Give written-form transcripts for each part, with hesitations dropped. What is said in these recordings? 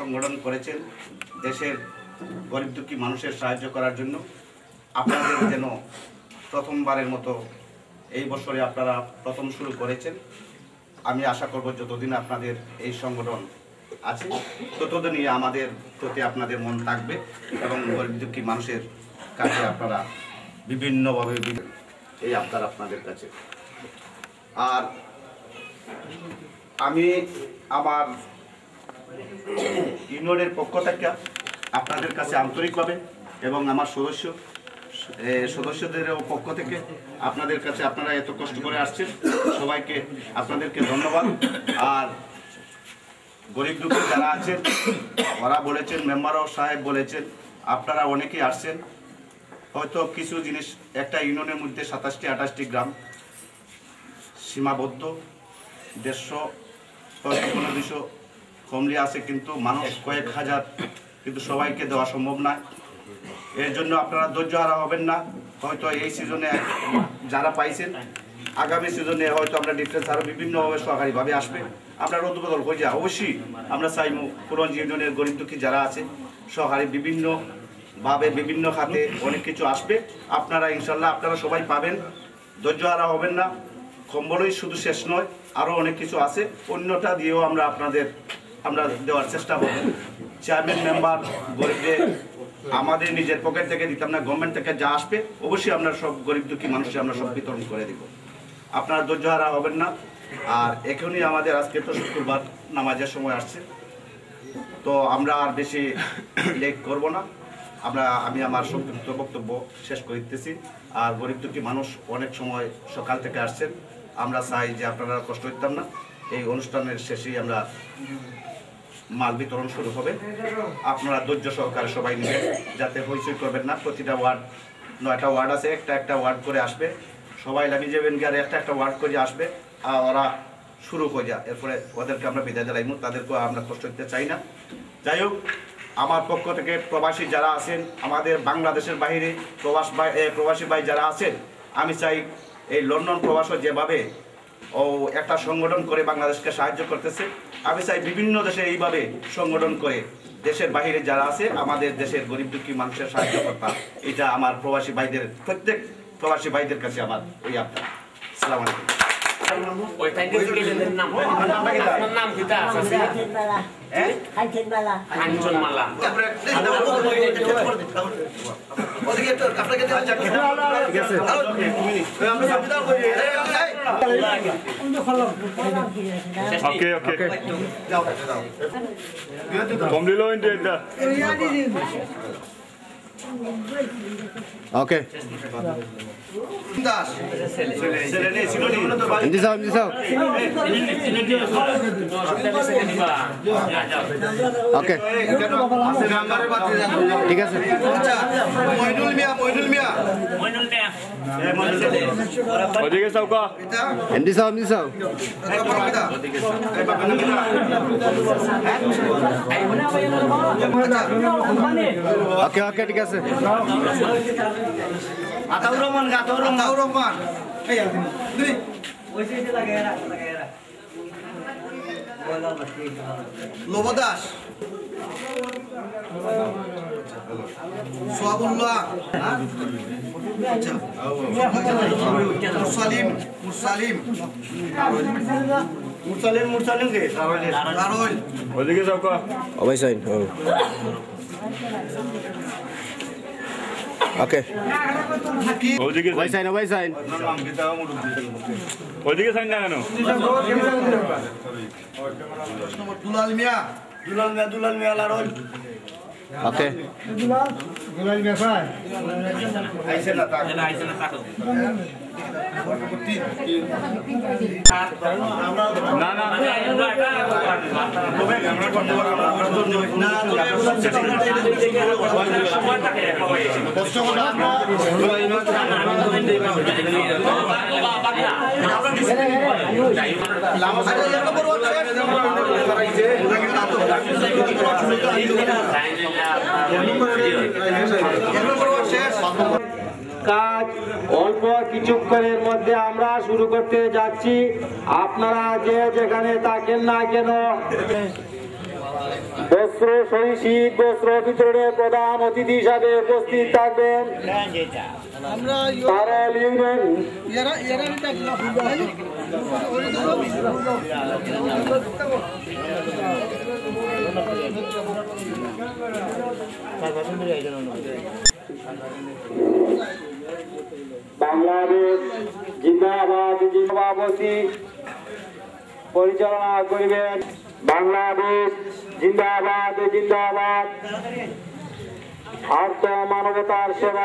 সংগঠন করেছেন দেশের গরিব দুঃখী মানুষের সাহায্য করার জন্য। আপনাদের যেন প্রথমবারের মতো এই বছরে আপনারা প্রথম শুরু করেছেন। আমি আশা করব যতদিন আপনাদের এই সংগঠন আছে ততদিনই আমাদের প্রতি আপনাদের মন থাকবে এবং গরিব দুঃখী মানুষের কাছে আপনারা বিভিন্নভাবে এই আবদার আপনাদের কাছে। আর আমি আমার ইউনিয়নের পক্ষ থেকে আপনাদের কাছে আন্তরিকভাবে এবং আমার সদস্যদের পক্ষ থেকে আপনাদের কাছে, আপনারা এত কষ্ট করে আসছেন, সবাইকে আপনাদেরকে ধন্যবাদ। আর গরিব দুঃখী যারা আছেন ওরা বলেছেন, মেম্বারও সাহেব বলেছেন, আপনারা অনেকেই আসছেন। হয়তো কিছু জিনিস একটা ইউনিয়নের মধ্যে 27টি 28টি গ্রাম সীমাবদ্ধ, 150 হয়তো 200 কমলি আছে, কিন্তু মানুষ কয়েক হাজার, কিন্তু সবাইকে দেওয়া সম্ভব না। এর জন্য আপনারা ধৈর্য হারা হবেন না। হয়তো এই সিজনে যারা পাইছেন আগামী সিজনে হয়তো আমরা ডিফারেন্স আরও বিভিন্নভাবে সরকারিভাবে আসবে, আমরা রদবদল হয়ে যায়। অবশ্যই আমরা চাইব পুরঞ্জ ইউনিয়নের গরিব দুঃখী যারা আছে সরকারি বিভিন্নভাবে বিভিন্ন খাতে অনেক কিছু আসবে। আপনারা ইনশাল্লাহ আপনারা সবাই পাবেন, ধৈর্য হারা হবেন না। কম্বলই শুধু শেষ নয়, আরও অনেক কিছু আছে, অন্যটা দিয়েও আমরা দেওয়ার চেষ্টা করব। চেয়ারম্যান মেম্বার গরিবদের আমাদের নিজের পকেট থেকে দিতাম না, গভর্নমেন্ট থেকে যা আসবে অবশ্যই আমরা সব গরিব দুঃখী মানুষকে আমরা সব বিতরণ করে দিব। আপনারা ধৈর্য হারা হবেন না। আর এখনই আমাদের আজকে তো শুক্রবার নামাজের সময় আসছে, তো আমরা আর বেশি লেট করব না। আমি আমার সংক্ষিপ্ত বক্তব্য শেষ করে দিতেছি। আর গরিব দুঃখী মানুষ অনেক সময় সকাল থেকে আসছেন, আমরা চাই যে আপনারা কষ্ট করতাম না। এই অনুষ্ঠানের শেষেই আমরা মাল বিতরণ শুরু হবে। আপনারা ধৈর্য সহকারে সবাই নেবেন, যাতে হইচই করবেন না। প্রতিটা ওয়ার্ড 9টা ওয়ার্ড আছে, একটা ওয়ার্ড করে আসবে, সবাই লাগিয়ে যাবেন গিয়ে একটা ওয়ার্ড করে আসবে, আর ওরা শুরু হয়ে যায়। এরপরে ওদেরকে আমরা বিদায় জানাইব, তাদেরকেও আমরা কষ্ট দিতে চাই না। যাই হোক, আমার পক্ষ থেকে প্রবাসী যারা আছেন, আমাদের বাংলাদেশের বাইরে প্রবাসী ভাই যারা আছেন, আমি চাই এই লন্ডন প্রবাসও যেভাবে একটা সংগঠন করে বাংলাদেশকে সাহায্য করতেছে, আমি চাই বিভিন্ন দেশে এইভাবে সংগঠন করে দেশের বাইরে যারা আছে আমাদের দেশের গরিব দুঃখী মানুষের সাহায্য করতাম। এটা আমার প্রবাসী ভাইদের, প্রত্যেক প্রবাসী ভাইদের কাছে আমার এই আবদার। আসসালামু আলাইকুম। Okay. Okay. ঠিক আছে। মইনুল মিয়া ওদিকে সাউকা এমডি সাহেব ওকে ওকে ঠিক আছে। আতাউর রহমান লোবদাস সোহাবুল্লাহ মুরসালিম কে রারোল ওদিকে সাউকা অবশ্যই ওকে ওদিকে সাইন ওদিকে সাইন না কেন? দুলাল মিয়া লারোল ওকে দুলাল মিয়া ভাই আইছে না তাক না না কাজ অল্প কিছুক্ষণের মধ্যে আমরা শুরু করতে যাচ্ছি। আপনারা যে যেখানে থাকেন না কেন বস্ত্র সহি শীত বস্ত্র বিতরণে প্রধান অতিথি হিসাবে উপস্থিত থাকবেন তারাল ইউনিয়ন বাংলাদেশ জিন্দাবাদ সভাপতি পরিচালনা করিবেন বাংলাদেশ জিন্দাবাদ জিন্দাবাদ আর্থ মানবতার সেবা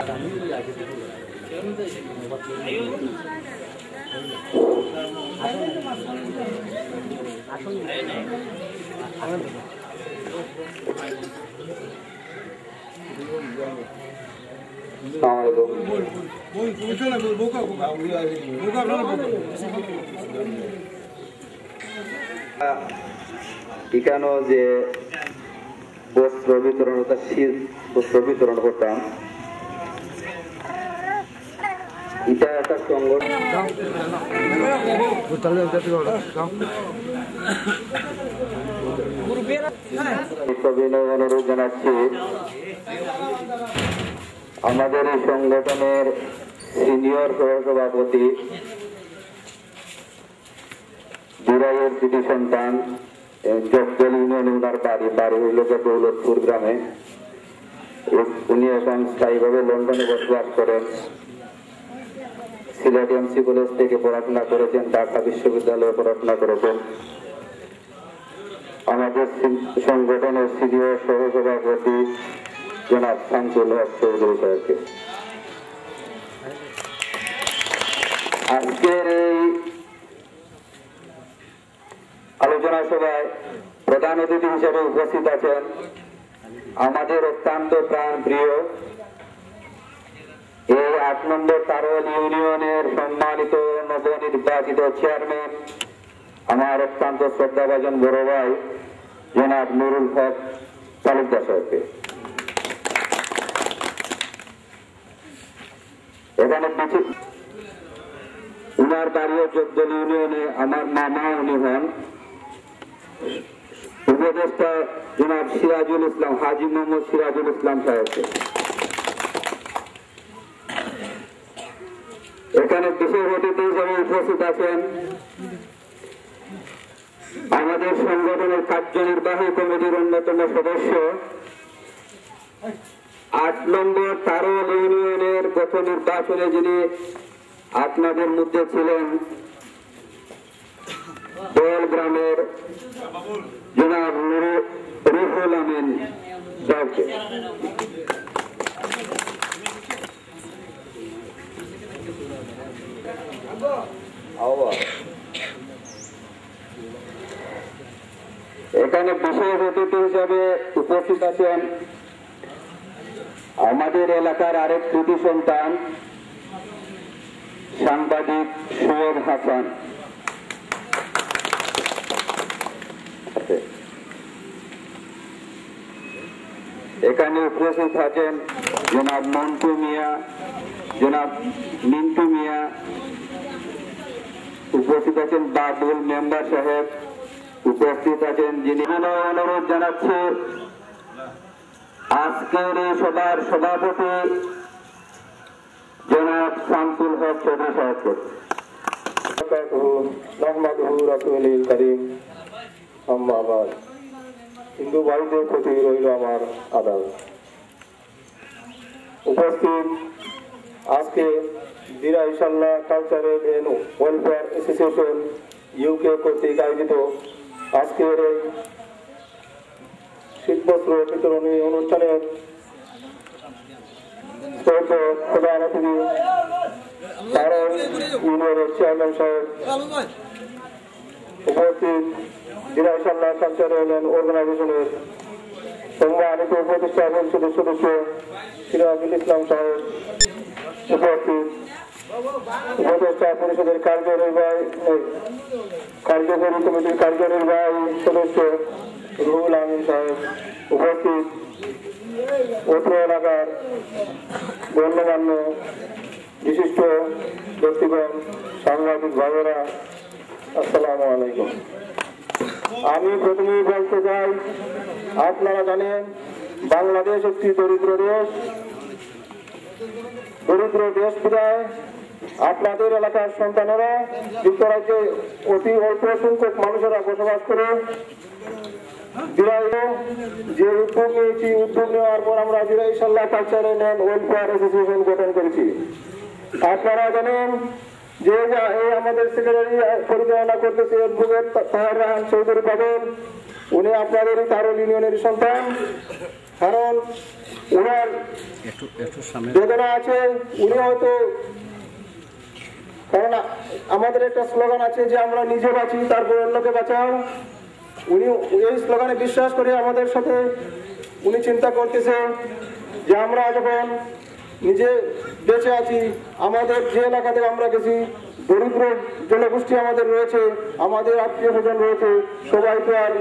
এখানেও যে বস্ত্র বিতরণ অর্থাৎ শীত বস্ত্র বিতরণ করতাম, এটা একটা সংগঠন অনুরোধ জানাচ্ছি আমাদের এই সংগঠনের সিনিয়র সহসভাপতি দুরাইয়ের কৃতি সন্তান জগদল ইউনিয়নে ওনার বাড়ি হইল দৌলতপুর গ্রামে। উনি এখন স্থায়ীভাবে লন্ডনে বসবাস করেন। সিলেট এমসি কলেজ থেকে পড়াশোনা করেছেন, ঢাকা বিশ্ববিদ্যালয়ে পড়াশোনা করেছেন। আমাদের সংগঠনের সিনিয়র সহসভাপতি জনাব শামসুল হক চৌধুরী সাহেবকে আজকের এই আলোচনা সভায় প্রধান অতিথি হিসেবে উপস্থিত আছেন আমাদের অত্যন্ত প্রাণ প্রিয় এই ৮ নম্বর তারোয়াল ইউনিয়নের সম্মানিত নবনির্বাচিত চেয়ারম্যান, আমার অত্যন্ত শ্রদ্ধাভাজন বড় ভাই জনাব নুরুল হক তালুকদার সাহেবকে। এখানে উনার বাড়িও জগদল ইউনিয়নে, আমার মামা উনি হন। উপদেষ্টা জনাব সিরাজুল ইসলাম, হাজি মোহাম্মদ সিরাজুল ইসলাম সাহেবকে। এখানে বিশেষ অতিথি হিসেবে উপস্থিত আছেন আমাদের সংগঠনের কার্যনির্বাহী কমিটির অন্যতম সদস্য ৮ নম্বর তারোয়াল ইউনিয়নের গত নির্বাচনে যিনি আপনাদের মধ্যে ছিলেন, দোয়াল গ্রামের জনাব রুহুল আমিন সাহেবকে। এখানে বিশেষ অতিথি হিসাবে উপস্থিত আছেন আমাদের এলাকার আরেক কৃতি সন্তান সাংবাদিক সৈয়দ হাসান। এখানে উপস্থিত আছেন জনাব মন্টু মিয়া, জনাব মিন্টু মিয়া, উপস্থিত আছেন বাবুল মেম্বার সাহেব, উপস্থিত আছেন যিনি। অনুরোধ জানাচ্ছি আজকের এই সভার সভাপতি জনাব শামসুল হক চৌধুরী সাহেবকে। হিন্দু ভাইদের প্রতি রইল আমার আদাব। উপস্থিত আজকে দিরা ইনশাল্লাহ cultural and welfare association UK কর্তৃক আয়োজিত আজকের এই শীতবস্ত্র বিতরণী অনুষ্ঠানের প্রধান অতিথি তারোয়াল ইউনিয়নের চেয়ারম্যান সাহেব, উপস্থিত দিরা ইনশাল্লাহ কালচারাল এন্ড অর্গানাইজেশনের সম্মানিত উপদেষ্টা পরিষদের সদস্য সিরাজুল ইসলাম সাহেব, উপস্থিত উপদেষ্টা পরিষদের কার্যকরী কমিটির কার্যনির্বাহী সদস্য রুহুল আমিন সাহেব, উপস্থিত অত্র এলাকার গণ্যমান্য বিশিষ্ট ব্যক্তিগণ, সাংবাদিক ভাইয়েরা, আসসালামু আলাইকুম। আমি প্রথমেই বলতে চাই আপনারা জানেন বাংলাদেশ একটি দরিদ্র দেশ বিধায় আপনাদের এলাকার সন্তানেরা যুক্তরাজ্যে অতি অল্প সংখ্যক মানুষেরা বসবাস করে যে উদ্যোগ নিয়েছি, উদ্যোগ নেওয়ার পর আমরা জুলাই সাল্লাহ কালচারাল এন্ড ওয়েলফেয়ার অ্যাসোসিয়েশন গঠন করেছি। আপনারা জানেন যে এই আমাদের সেক্রেটারি পরিচালনা করতেছে অ্যাডভোকেট তাহের রাহান চৌধুরী পাবেন। উনি আপনাদেরই তারল ইউনিয়নের সন্তান। কারণ ওনার বেদনা আছে, উনি হয়তো, কারণ আমাদের একটা স্লোগান আছে যে আমরা নিজে বাঁচি তারপর অন্যকে বাঁচাও। উনি এই স্লোগানে বিশ্বাস করে আমাদের সাথে উনি চিন্তা করতেছে যে আমরা যখন নিজে বেঁচে আছি, আমাদের যে এলাকাতে আমরা গেছি, দরিদ্র জনগোষ্ঠী আমাদের রয়েছে, আমাদের আত্মীয় স্বজন রয়েছে, সবাই তো আর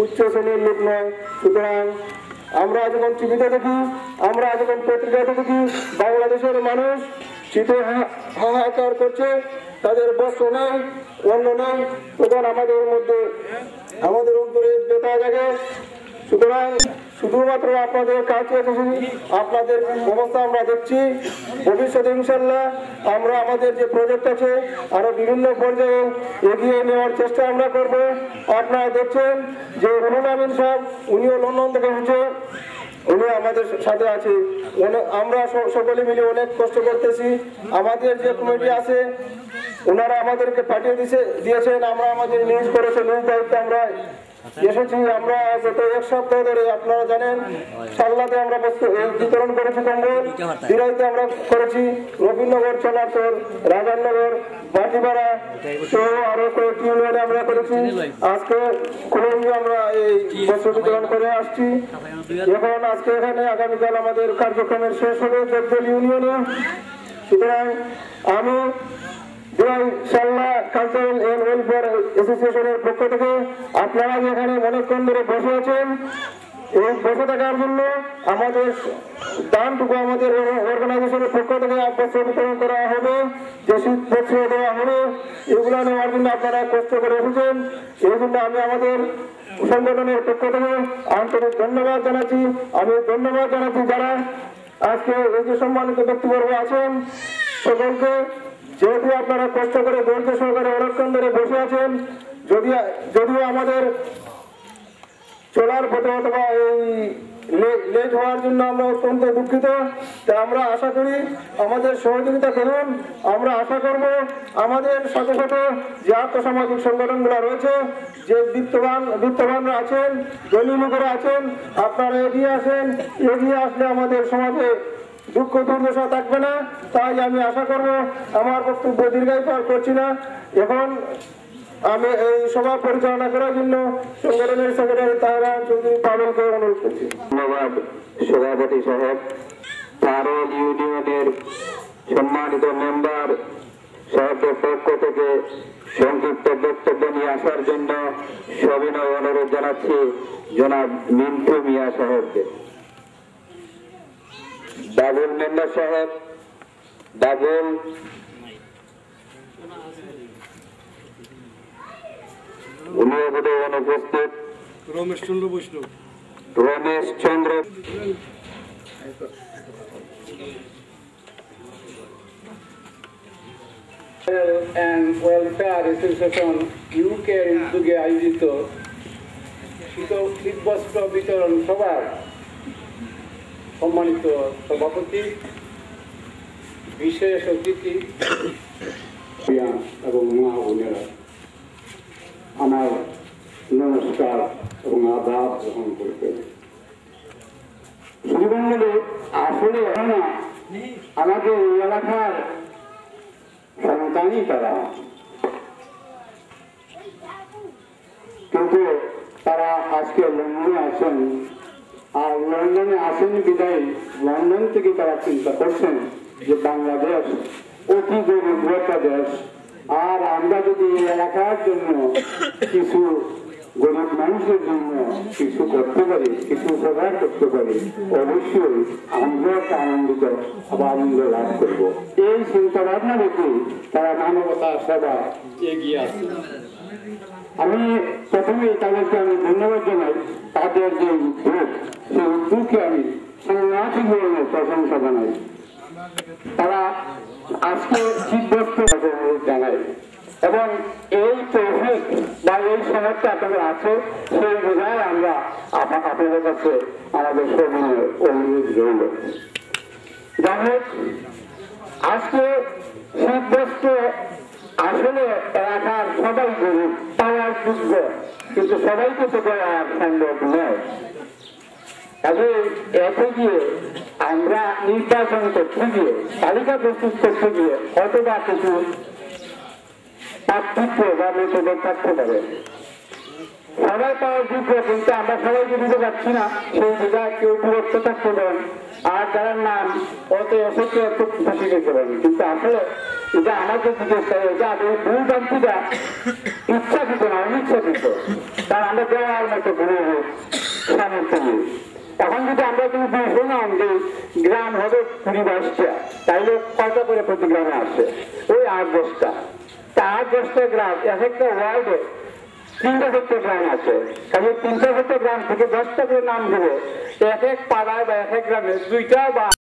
উচ্চ শ্রেণীর লোক নয়। সুতরাং আমরা যখন টিভিতে দেখি, আমরা যখন পত্রিকাতে দেখি বাংলাদেশের মানুষ শীতে হাহাকার করছে, তাদের বস্ত্র নেই, অন্ন নেই, তখন আমাদের মধ্যে আমাদের অন্তরে ব্যথা জাগে। সুতরাং শুধুমাত্র আপনাদের কাছে আপনাদের ব্যবস্থা আমরা দেখছি। ভবিষ্যতে ইনশাল্লাহ আমরা আমাদের যে প্রজেক্ট আছে আরো বিভিন্ন পর্যায়ে এগিয়ে নেওয়ার চেষ্টা আমরা করব। আপনারা দেখছেন যে রুহুল আমিন সাহেব, উনিও লন্ডন থেকে উঠে উনি আমাদের সাথে আছে। আমরা সকলে মিলে অনেক কষ্ট করতেছি। আমাদের যে কমিটি আছে ওনারা আমাদেরকে পাঠিয়ে দিয়েছেন, আমরা আমাদের নিউজ করেছে, নিউজ দায়িত্ব আমরা এসেছি। আমরা গত এক সপ্তাহ ধরে আপনারা জানেন সাল্লাতে আমরা বিতরণ করেছি কম্বল, দিরাইতে আমরা করেছি, রবীন্দ্রনগর, চলাচল, রাজানগর, বাটিপাড়া সহ আরো কয়েকটি ইউনিয়নে আমরা করেছি। আজকে কলমে আমরা এই বস্ত্র বিতরণ করে আসছি। এখন আজকে এখানে আগামীকাল আমাদের কার্যক্রমের শেষ হবে জগদল ইউনিয়নে। সুতরাং আমি কালচারাল এন্ড ওয়েলফেয়ার অ্যাসোসিয়েশনের পক্ষ থেকে আপনারা যেখানে অনেকক্ষণ ধরে বসে আছেন, এই বসে থাকার জন্য আমাদের দানটুকু আমাদের অর্গানাইজেশনের পক্ষ থেকে বস্ত্র বিতরণ করা হবে, যে শীত বস্ত্র দেওয়া হবে, এগুলো নেওয়ার জন্য আপনারা কষ্ট করে এসেছেন। এই জন্য আমি আমাদের সংগঠনের পক্ষ থেকে আন্তরিক ধন্যবাদ জানাচ্ছি। আমি ধন্যবাদ জানাচ্ছি যারা আজকে এই যে সম্মানিত ব্যক্তিবর্গ আছেন সকলকে। যেহেতু আপনারা কষ্ট করে ধৈর্য সহকারে অনেকক্ষণ ধরে বসে আছেন, যদিও আমাদের চলার পথে অথবা এই লেট হওয়ার জন্য আমরা অত্যন্ত দুঃখিত। তা আমরা আশা করি আমাদের সহযোগিতা করুন। আমরা আশা করব আমাদের সাথে সাথে যে আর্থসামাজিক সংগঠনগুলো রয়েছে, যে বিত্তবানরা আছেন, ধনী লোকেরা আছেন, আপনারা এগিয়ে আসেন। এগিয়ে আসলে আমাদের সমাজে দুঃখ দুর্দশা থাকবে না। তাই আমি আশা করব, আমার বক্তব্য দীর্ঘায়িত করছি না। এখন আমি এই সভা পরিচালনা করার জন্য সংগঠনের সেক্রেটারি তাহের চৌধুরী পাবেলকে অনুরোধ করছি। ধন্যবাদ সভাপতি সাহেব। তারল ইউনিয়নের সম্মানিত মেম্বার সাহেবের পক্ষ থেকে সংক্ষিপ্ত বক্তব্য নিয়ে আসার জন্য সবিনয় অনুরোধ জানাচ্ছি জনাব মিন্টু মিয়া সাহেবকে। বাবুল মেম্বার সাহেব, বাবুল, উনিও বোধহয় অনুপস্থিত। Ramesh Chandra and Welfare Association UK উদ্যোগে আয়োজিত শীতবস্ত্র বিতরণ সভার সম্মানিত সভাপতি, বিশেষ অতিথি এবং মা বোনেরা, আমার নমস্কার এবং আদাব গ্রহণ করতে। শ্রীমঙ্গলে আসলে না আমাদের এলাকার সন্তানই তারা, কিন্তু তারা আজকে লন্ডনে আছেন। আর লন্ডনে আসেন বিদায় লন্ডন থেকে তারা চিন্তা করছেন যে বাংলাদেশ অতি গরিব একটা দেশ, আর আমরা যদি এই এলাকার জন্য কিছু গরিব মানুষের জন্য কিছু করতে পারি, কিছু উপকার করতে পারি, অবশ্যই আমরা একটা আনন্দিত বা আনন্দ লাভ করব। এই চিন্তা ভাবনা রেখে তারা মানবতার সেবা এগিয়ে আসছে। আমি প্রথমেই তাদেরকে আমি ধন্যবাদ জানাই। তাদের যে উদ্যোগ, সেই উদ্যোগকে আমি সাংঘাতিক ধরনের প্রশংসা জানাই। তারা আজকে শীতগ্রস্ত জানাই এবং এই তৌফিক বা এই সমস্যা আপনাদের আছে, সেই বোঝায় আমরা আপনাদের কাছে আমাদের সবিনয় অনুরোধ রইল। যাই হোক, আজকে শীতগ্রস্ত আসলে এলাকার সবাই গরিব, পাওয়ার যোগ্য, কিন্তু সবাইকে তো দেওয়া সম্ভব নয়। তবে এতে গিয়ে আমরা নির্বাচন করতে গিয়ে, তালিকা প্রস্তুত করতে গিয়ে হয়তোবা কিছু পার্থক্য বা মেথডের থাকতে পারে। সবাই পাওয়ার যোগ্য, কিন্তু আমরা সবাইকে দিতে পারছি না, সেই জায়গায় কেউ বিরক্ত থাকতে পারেন, আর যারা নাম অত এসেছে অত খুশি করতে পারেন। কিন্তু আসলে এটা আমাদের দিকে এটা এই ভুল প্রান্তিটা ইচ্ছাকৃত না, অনিচ্ছাকৃত, কারণ আমরা দেওয়ার মতো কোনো সামর্থ্য নেই। এখন যদি আমরা যদি শুনলাম যে গ্রাম হবে 20-22টা, তাইলে কয়টা করে প্রতি গ্রামে আসে? ওই 8-10টা। তা 8-10টা গ্রাম, এক একটা ওয়ার্ডে 3টা গ্রাম আছে। কাজে 3টা গ্রাম থেকে 10টা করে নাম দেবো, এক এক পাড়ায় বা এক এক গ্রামে 2টা বা